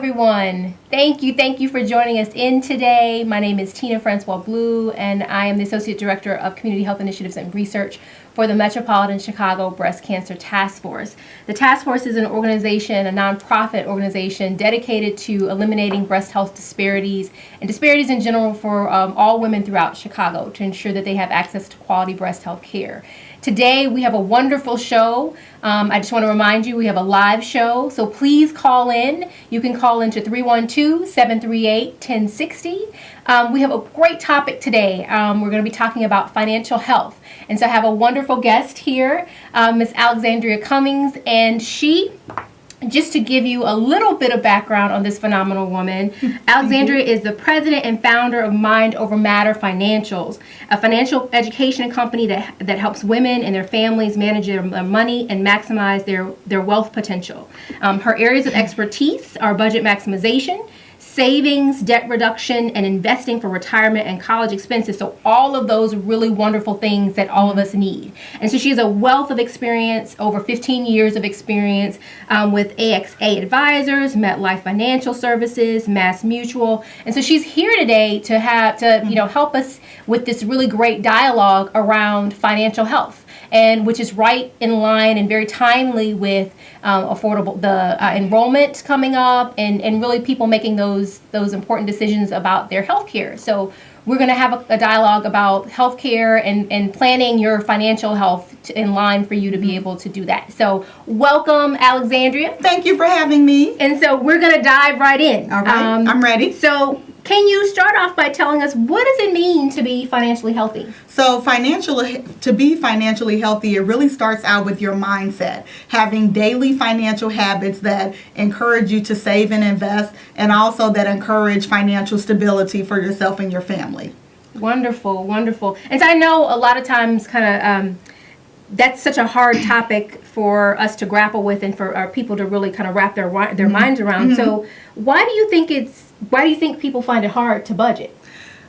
everyone. Thank you for joining us in today. My name is Tina Francois Blue, and I am the Associate Director of Community Health Initiatives and Research for the Metropolitan Chicago Breast Cancer Task Force. The Task Force is an organization, a nonprofit organization dedicated to eliminating breast health disparities and disparities in general for all women throughout Chicago to ensure that they have access to quality breast health care. Today we have a wonderful show. I just want to remind you we have a live show, so please call in. You can call into 312-738-1060. We have a great topic today. We're going to be talking about financial health. And so I have a wonderful guest here, Miss Alexandra Cummings, and she, just to give you a little bit of background on this phenomenal woman, Alexandra is the president and founder of Mind Over Matter Financials, a financial education company that helps women and their families manage their money and maximize their wealth potential. Her areas of expertise are budget maximization, savings, debt reduction, and investing for retirement and college expenses. So all of those really wonderful things that all of us need. And so she has a wealth of experience, over 15 years of experience with AXA Advisors, MetLife Financial Services, Mass Mutual. And so she's here today to help us with this really great dialogue around financial health, and which is right in line and very timely with enrollment coming up and really people making those important decisions about their health care. So we're going to have a dialogue about health care and planning your financial health in line for you to be able to do that. So welcome, Alexandria. Thank you for having me. And so we're going to dive right in. All right, I'm ready. So can you start off by telling us, what does it mean to be financially healthy? So to be financially healthy, it really starts out with your mindset, having daily financial habits that encourage you to save and invest, and also that encourage financial stability for yourself and your family. Wonderful, wonderful. And so I know a lot of times that's such a hard topic for us to grapple with and for our people to really kind of wrap their minds around. So why do you think people find it hard to budget?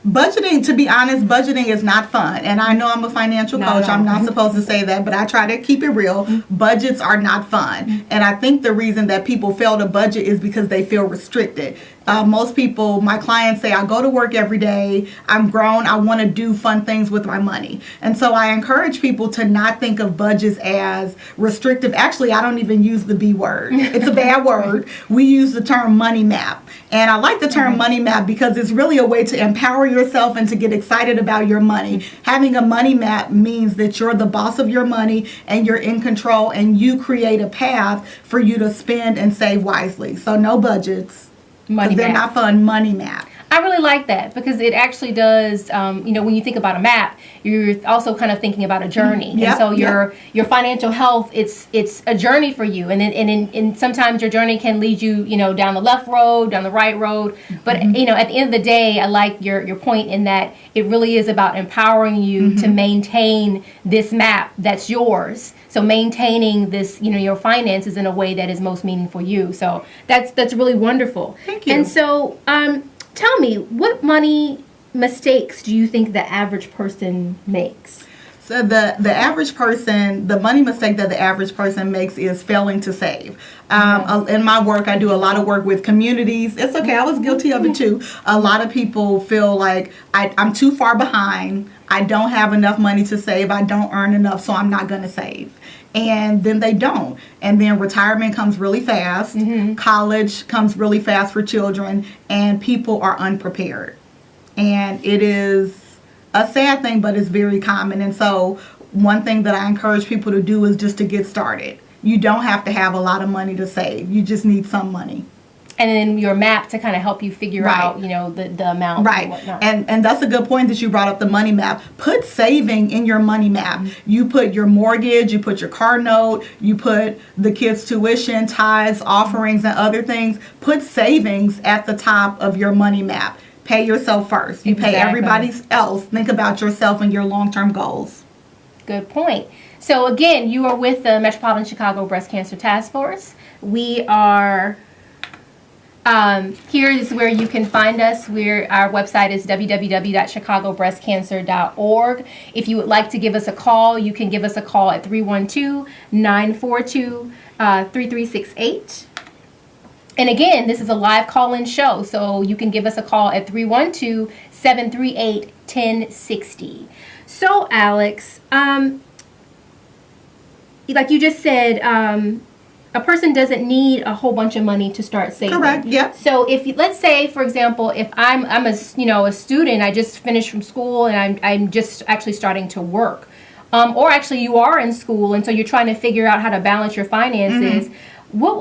Budgeting, to be honest, budgeting is not fun. And I know I'm a financial coach. I'm not supposed to say that, but I try to keep it real. Budgets are not fun. And I think the reason that people fail to budget is because they feel restricted. Most people, my clients say, I go to work every day, I'm grown, I want to do fun things with my money. And so I encourage people to not think of budgets as restrictive. Actually, I don't even use the B word. It's a bad word. We use the term money map. And I like the term money map because it's really a way to empower yourself and to get excited about your money. Having a money map means that you're the boss of your money and you're in control, and you create a path for you to spend and save wisely. So no budgets. Money they're map. not fun. Money map. I really like that because it actually does, when you think about a map, you're also kind of thinking about a journey. Yep, and so your financial health, it's a journey for you. And sometimes your journey can lead you, down the left road, down the right road. But, at the end of the day, I like your point in that it really is about empowering you to maintain this map that's yours. So maintaining this, your finances in a way that is most meaningful for you. So that's really wonderful. Thank you. And so, tell me, what money mistakes do you think the average person makes? So the average person, the money mistake that the average person makes is failing to save. In my work, I do a lot of work with communities. It's okay, I was guilty of it too. A lot of people feel like I'm too far behind. I don't have enough money to save. I don't earn enough, so I'm not going to save. And then they don't. And then retirement comes really fast. College comes really fast for children. And people are unprepared. And it is a sad thing, but it's very common. And so one thing that I encourage people to do is just to get started. You don't have to have a lot of money to save. You just need some money. And then your map to kind of help you figure out, the amount. Right. And whatnot. And that's a good point that you brought up, the money map. Put saving in your money map. You put your mortgage, you put your car note, you put the kids' tuition, tithes, offerings, and other things. Put savings at the top of your money map. Pay yourself first. You pay everybody else. Think about yourself and your long-term goals. Good point. So again, you are with the Metropolitan Chicago Breast Cancer Task Force. We are... here is where you can find us. Our website is www.chicagobreastcancer.org. If you would like to give us a call, you can give us a call at 312-942-3368. And again, this is a live call-in show, so you can give us a call at 312-738-1060. So, Alex, like you just said, a person doesn't need a whole bunch of money to start saving. Correct. Yep. So if let's say, for example, if I'm a student, I just finished from school and I'm just actually starting to work, or actually you are in school and so you're trying to figure out how to balance your finances.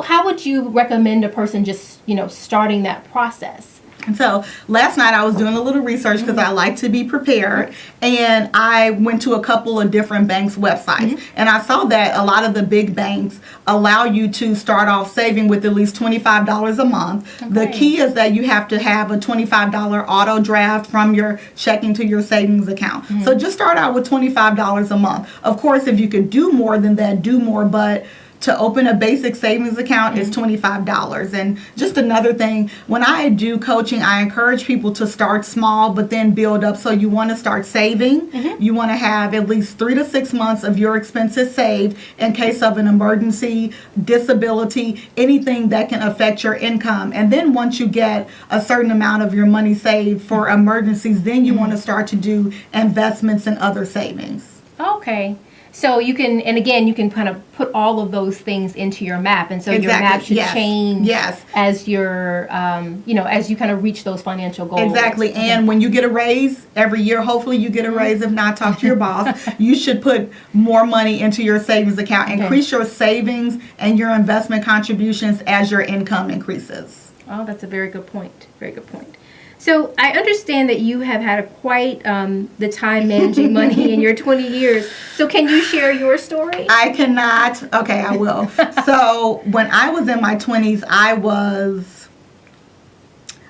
How would you recommend a person just starting that process? And so last night I was doing a little research because I like to be prepared, and I went to a couple of different banks' websites, and I saw that a lot of the big banks allow you to start off saving with at least $25 a month. Okay. The key is that you have to have a $25 auto draft from your checking to your savings account. So just start out with $25 a month. Of course, if you could do more than that, do more, but to open a basic savings account is $25. And just another thing, when I do coaching, I encourage people to start small but then build up. So you want to start saving. You want to have at least 3 to 6 months of your expenses saved in case of an emergency, disability, anything that can affect your income. And then once you get a certain amount of your money saved for emergencies, then you want to start to do investments and other savings. Okay. So you can, and again, you can kind of put all of those things into your map, and so your map should change as your, as you kind of reach those financial goals. Exactly, and when you get a raise every year, hopefully you get a raise. If not, talk to your boss. You should put more money into your savings account. Increase your savings and your investment contributions as your income increases. Oh, that's a very good point. Very good point. So I understand that you have had quite the time managing money in your 20 years. So can you share your story? I cannot. Okay, I will. So when I was in my 20s, I was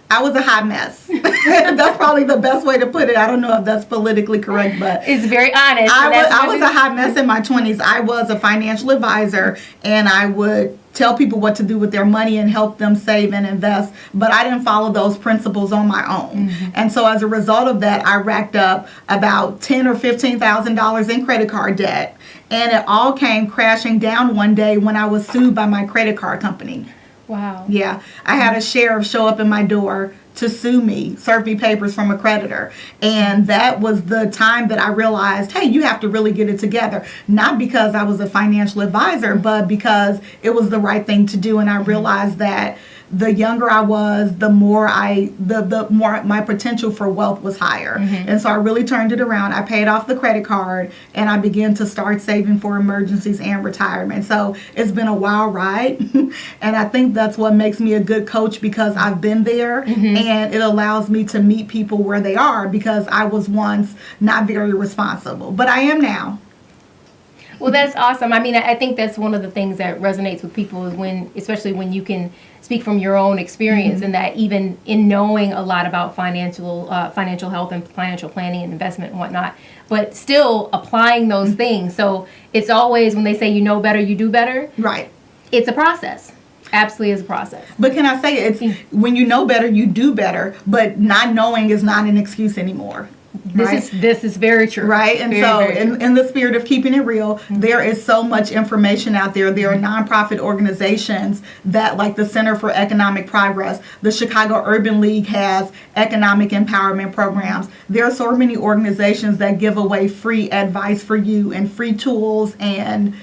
a hot mess. That's probably the best way to put it. I don't know if that's politically correct, but it's very honest. I was a hot mess in my 20s. I was a financial advisor, and I would tell people what to do with their money and help them save and invest, but I didn't follow those principles on my own. And so as a result of that, I racked up about $10,000 or $15,000 in credit card debt, and it all came crashing down one day when I was sued by my credit card company. Wow. Yeah, I had a sheriff show up in my door to sue me, serve me papers from a creditor. And that was the time that I realized, hey, you have to really get it together. Not because I was a financial advisor, but because it was the right thing to do. And I realized that the younger I was, the more my potential for wealth was higher. And so I really turned it around. I paid off the credit card, and I began to start saving for emergencies and retirement. So it's been a wild ride. And I think that's what makes me a good coach, because I've been there, and it allows me to meet people where they are, because I was once not very responsible, but I am now. Well, that's awesome. I mean, I think that's one of the things that resonates with people is especially when you can speak from your own experience, and that even in knowing a lot about financial health and financial planning and investment and whatnot, but still applying those things. So it's always, when they say you know better, you do better. Right. It's a process. Absolutely is a process. But can I say, it's when you know better, you do better, but not knowing is not an excuse anymore. This is very true. Right? And in the spirit of keeping it real, there is so much information out there. There are nonprofit organizations that, like the Center for Economic Progress, the Chicago Urban League has economic empowerment programs. There are so many organizations that give away free advice for you and free tools and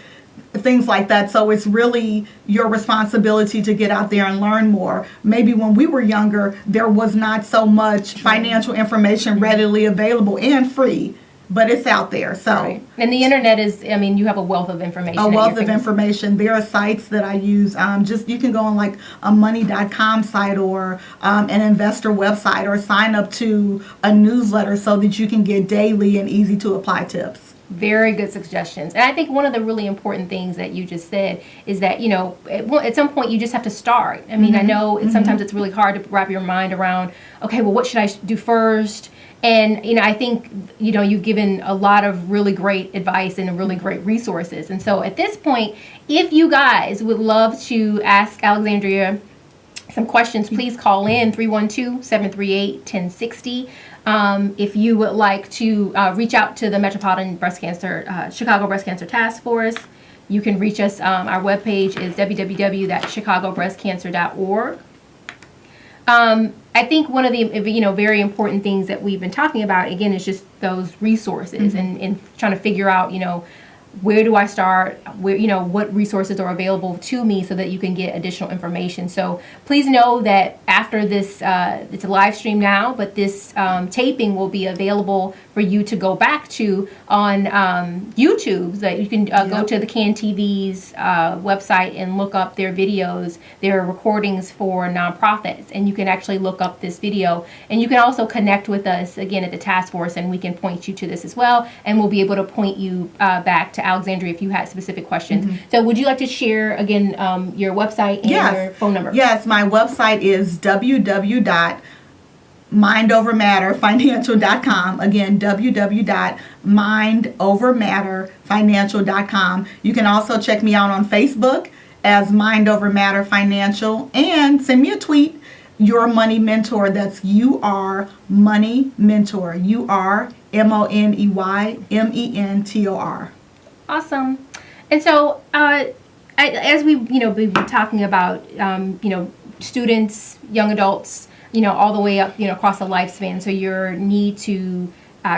things like that. So it's really your responsibility to get out there and learn more. Maybe when we were younger, there was not so much financial information readily available and free, but it's out there. So and the internet is, I mean, you have a wealth of information. A wealth of information. There are sites that I use. You can go on like a money.com site or an investor website, or sign up to a newsletter so that you can get daily and easy to apply tips. Very good suggestions. And I think one of the really important things that you just said is that, at some point you just have to start. I mean, I know sometimes it's really hard to wrap your mind around, okay, well, what should I do first? And, I think, you've given a lot of really great advice and really great resources. And so at this point, if you guys would love to ask Alexandria some questions, please call in 312-738-1060. If you would like to reach out to the Metropolitan Breast Cancer, Chicago Breast Cancer Task Force, You can reach us. Our webpage is www.chicagobreastcancer.org. I think one of the very important things that we've been talking about again is just those resources and trying to figure out where do I start, where what resources are available to me so that you can get additional information. So please know that after this, it's a live stream now, but this taping will be available for you to go back to on YouTube. So that you can go to the CAN TV's website and look up their videos, their recordings for nonprofits, and you can actually look up this video. And you can also connect with us again at the task force, and we can point you to this as well, and we'll be able to point you back to Alexandria if you had specific questions. So would you like to share again your website and your phone number? Yes, my website is www.mindovermatterfinancial.com. Again, www.mindovermatterfinancial.com. You can also check me out on Facebook as Mind Over Matter Financial, and send me a tweet, Your Money Mentor. That's UR Money Mentor. UR MONEYMENTOR. Awesome. And so as we've been talking about students, young adults, all the way up across the lifespan, so your need to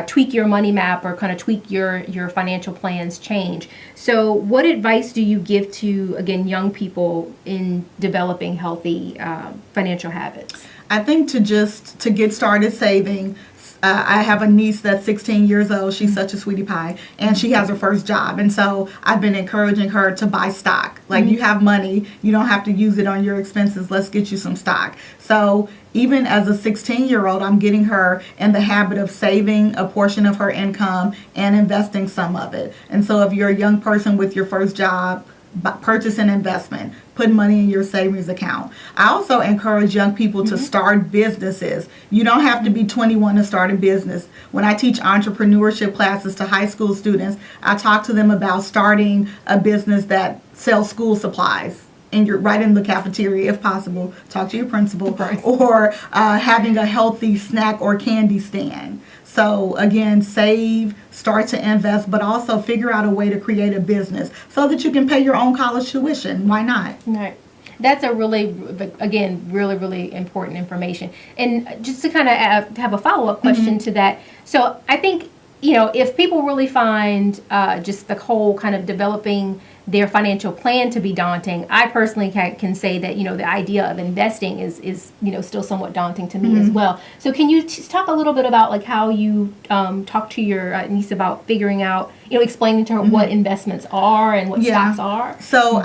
tweak your money map or kind of tweak your financial plans change. So what advice do you give to again young people in developing healthy financial habits? I think to get started saving. I have a niece that's 16 years old. She's such a sweetie pie, and she has her first job. And so I've been encouraging her to buy stock. Like, you have money, you don't have to use it on your expenses. Let's get you some stock. So even as a 16-year-old, I'm getting her in the habit of saving a portion of her income and investing some of it. And so if you're a young person with your first job, purchase an investment, put money in your savings account. I also encourage young people to start businesses. You don't have to be 21 to start a business. When I teach entrepreneurship classes to high school students, I talk to them about starting a business that sells school supplies. And you're right in the cafeteria if possible. Talk to your principal. Or having a healthy snack or candy stand. So again, save, start to invest, but also figure out a way to create a business so that you can pay your own college tuition. Why not? Right. That's a really important information. And just to kind of have a follow-up question to that. So I think, if people really find just the whole kind of developing their financial plan to be daunting, I personally can say that, the idea of investing is still somewhat daunting to me as well. So can you talk a little bit about like how you talk to your niece about figuring out, explaining to her what investments are and what stocks are? So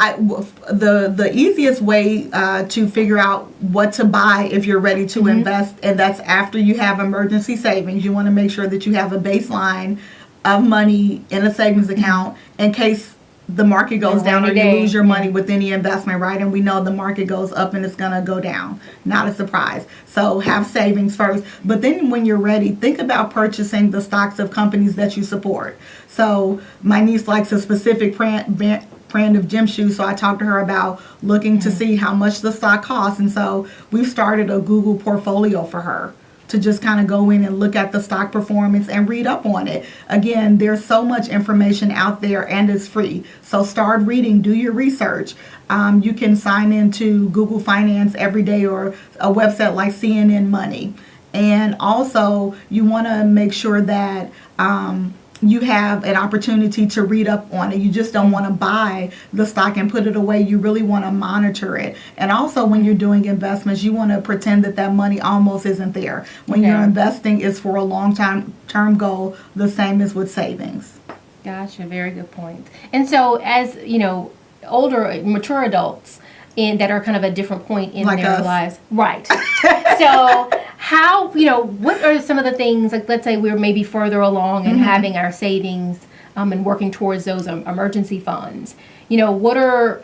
the easiest way to figure out what to buy if you're ready to invest, and that's after you have emergency savings. You want to make sure that you have a baseline of money in a savings account in case the market goes down or you lose your money with any investment, right? And we know the market goes up and it's going to go down. Not a surprise. So have savings first. But then when you're ready, think about purchasing the stocks of companies that you support. So my niece likes a specific brand of gym shoes, so I talked to her about looking to see how much the stock costs. And so we've started a Google portfolio for her to just kind of go in and look at the stock performance and read up on it. Again, there's so much information out there and it's free. So start reading, do your research. You can sign into Google Finance every day or a website like CNN Money. And also you want to make sure that you have an opportunity to read up on it. You just don't want to buy the stock and put it away. You really want to monitor it. And also when you're doing investments, you want to pretend that money almost isn't there. When you're investing, it's for a long-term goal, the same as with savings. Gotcha. Very good point. And so as, older, mature adults that are kind of a different point in like their lives. Right. So how, what are some of the things, like let's say we're maybe further along in having our savings and working towards those emergency funds. What are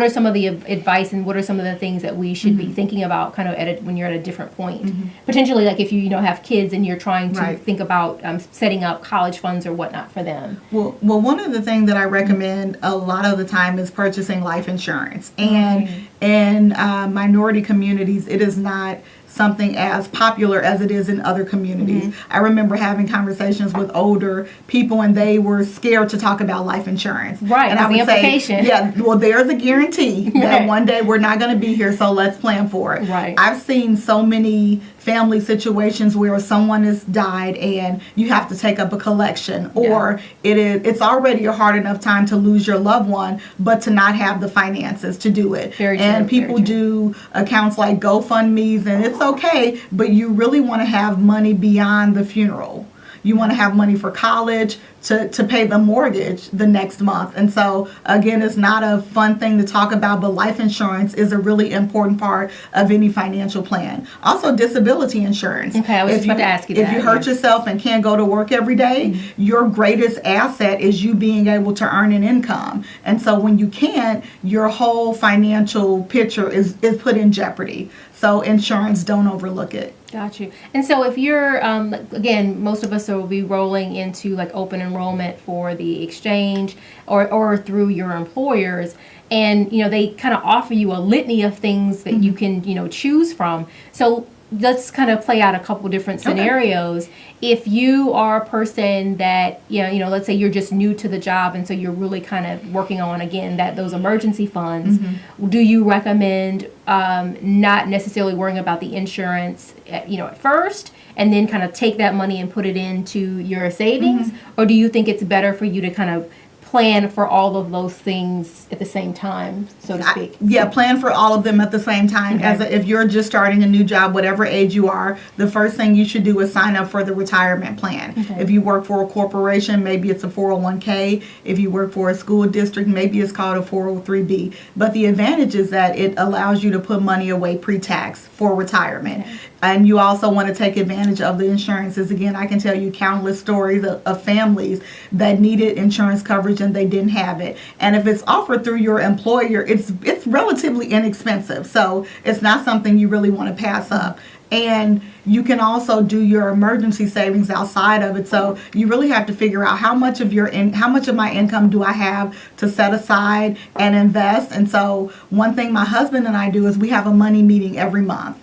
some of the advice and what are some of the things that we should be thinking about kind of when you're at a different point? Potentially like if you have kids and you're trying to think about setting up college funds or whatnot for them. Well, one of the things that I recommend a lot of the time is purchasing life insurance. And in minority communities, it is not something as popular as it is in other communities. I remember having conversations with older people, and they were scared to talk about life insurance. Right, and I would implication. say, yeah, well, there's a guarantee that one day we're not going to be here, so let's plan for it. Right. I've seen so many family situations where someone has died and you have to take up a collection, or it's already a hard enough time to lose your loved one, but to not have the finances to do it. Very and true, people very true. do accounts like GoFundMe's, and it's okay, but you really want to have money beyond the funeral. You want to have money for college, to pay the mortgage the next month. And so, again, it's not a fun thing to talk about, but life insurance is a really important part of any financial plan. Also, disability insurance. Okay, I was just about to ask you that. If you hurt yourself and can't go to work every day, your greatest asset is you being able to earn an income. And so when you can't, your whole financial picture is put in jeopardy. So insurance, don't overlook it. Got you. And so if you're, again, most of us will be rolling into like open enrollment for the exchange or through your employers, and they kind of offer you a litany of things that you can choose from. So let's kind of play out a couple different scenarios. Okay. If you are a person that let's say you're just new to the job, and so you're really kind of working on, again, those emergency funds, do you recommend not necessarily worrying about the insurance at first, and then kind of take that money and put it into your savings? Or do you think it's better for you to kind of plan for all of those things at the same time, so to speak? Plan for all of them at the same time. Okay. If you're just starting a new job, whatever age you are, the first thing you should do is sign up for the retirement plan. Okay. If you work for a corporation, maybe it's a 401k. If you work for a school district, maybe it's called a 403b. But the advantage is that it allows you to put money away pre-tax for retirement. Okay. And you also want to take advantage of the insurances. Again, I can tell you countless stories of families that needed insurance coverage and they didn't have it. And if it's offered through your employer, it's relatively inexpensive. So it's not something you really want to pass up. And you can also do your emergency savings outside of it. So you really have to figure out how much of my income do I have to set aside and invest. And so one thing my husband and I do is we have a money meeting every month.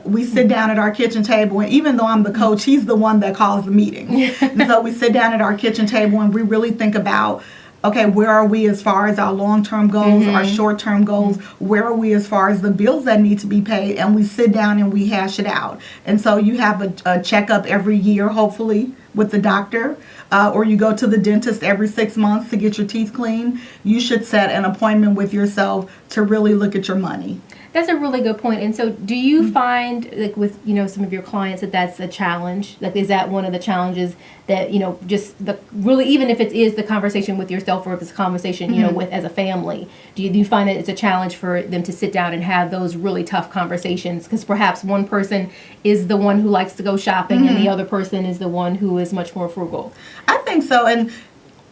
We sit down at our kitchen table, and even though I'm the coach, he's the one that calls the meeting. And so we sit down at our kitchen table and we really think about, okay, where are we as far as our long-term goals, our short-term goals? Where are we as far as the bills that need to be paid? And we sit down and we hash it out. And so you have a checkup every year, hopefully, with the doctor, or you go to the dentist every 6 months to get your teeth cleaned. You should set an appointment with yourself to really look at your money. That's a really good point. And so do you find, like, with some of your clients, that that's a challenge? Like, is that one of the challenges that just really, even if it is the conversation with yourself, or if it's a conversation with as a family, do you find that it's a challenge for them to sit down and have those really tough conversations? Because perhaps one person is the one who likes to go shopping and the other person is the one who is much more frugal. I think so. And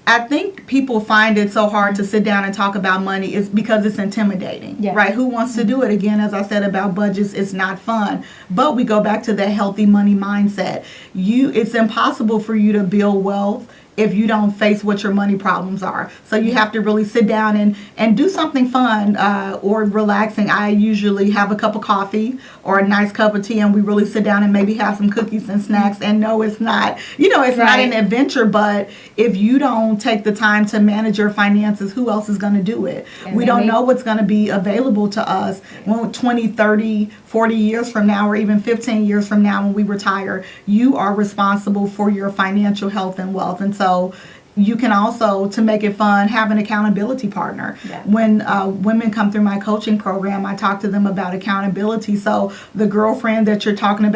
I think people find it so hard to sit down and talk about money is because it's intimidating, right? Who wants to do it? Again, as I said about budgets, it's not fun. But we go back to that healthy money mindset. It's impossible for you to build wealth if you don't face what your money problems are. So you have to really sit down and do something fun or relaxing. I usually have a cup of coffee or a nice cup of tea, and we really sit down and maybe have some cookies and snacks. And no, it's not, it's not an adventure, but if you don't take the time to manage your finances, who else is going to do it? And we don't know what's going to be available to us 20, 30, 40 years from now, or even 15 years from now when we retire. You are responsible for your financial health and wealth. And so you can also, to make it fun, have an accountability partner. When women come through my coaching program, I talk to them about accountability. So the girlfriend that you're talking about